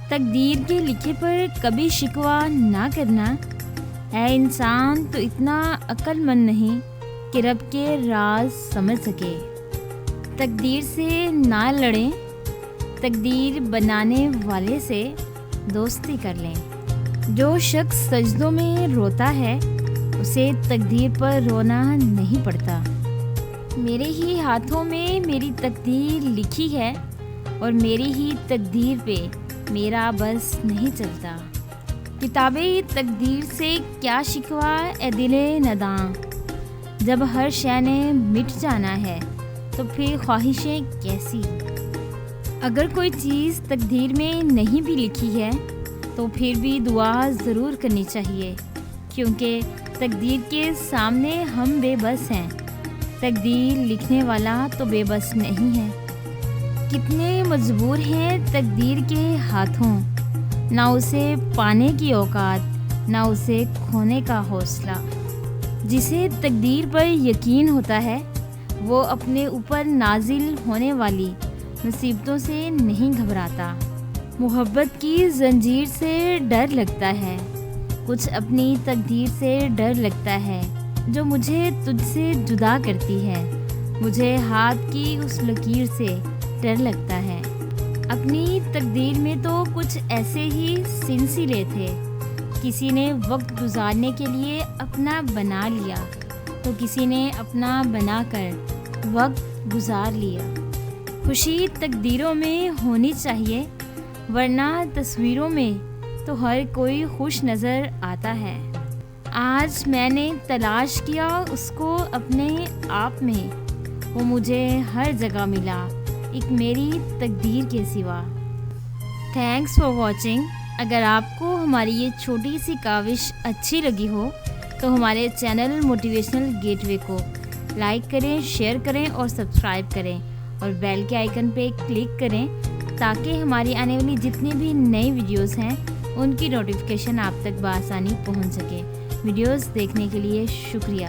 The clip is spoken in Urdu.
تقدیر کے لکھے پر کبھی شکوہ نہ کرنا۔ اے انسان تو اتنا عقل مند نہیں کہ رب کے راز سمجھ سکے۔ تقدیر سے نہ لڑیں، تقدیر بنانے والے سے دوستی کر لیں۔ جو شخص سجدوں میں روتا ہے اسے تقدیر پر رونا نہیں پڑتا۔ میرے ہی ہاتھوں میں میری تقدیر لکھی ہے اور میری ہی تقدیر پہ میرا بس نہیں چلتا۔ کتاب تقدیر سے کیا شکوہ اے دل نداں، جب ہر شے نے مٹ جانا ہے تو پھر خواہشیں کیسی۔ اگر کوئی چیز تقدیر میں نہیں بھی لکھی ہے تو پھر بھی دعا ضرور کرنی چاہیے، کیونکہ تقدیر کے سامنے ہم بے بس ہیں، تقدیر لکھنے والا تو بے بس نہیں ہے۔ کتنے مجبور ہیں تقدیر کے ہاتھوں، نہ اسے پانے کی اوقات نہ اسے کھونے کا حوصلہ۔ جسے تقدیر پر یقین ہوتا ہے وہ اپنے اوپر نازل ہونے والی مصیبتوں سے نہیں گھبراتا۔ محبت کی زنجیر سے ڈر لگتا ہے، کچھ اپنی تقدیر سے ڈر لگتا ہے جو مجھے تجھ سے جدا کرتی ہے، مجھے ہاتھ کی اس لکیر سے ڈر لگتا ہے۔ اپنی تقدیر میں تو کچھ ایسے ہی سلسلے تھے، کسی نے وقت گزارنے کے لیے اپنا بنا لیا تو کسی نے اپنا بنا کر وقت گزار لیا۔ خوشی تقدیروں میں ہونی چاہیے، ورنہ تصویروں میں تو ہر کوئی خوش نظر آتا ہے۔ آج میں نے تلاش کیا اس کو اپنے آپ میں، وہ مجھے ہر جگہ ملا، ایک میری تقدیر کے سوا۔ Thanks for watching. اگر آپ کو ہماری یہ چھوٹی سی کاوش اچھی لگی ہو تو ہمارے چینل موٹیویشنل گیٹ وے کو لائک کریں، شیئر کریں اور سبسکرائب کریں، اور بیل کے آئیکن پہ کلک کریں تاکہ ہماری آنے والی جتنی بھی نئی ویڈیوز ہیں ان کی نوٹیفیکیشن آپ تک بآسانی پہنچ سکے۔ ویڈیوز دیکھنے کے لیے شکریہ۔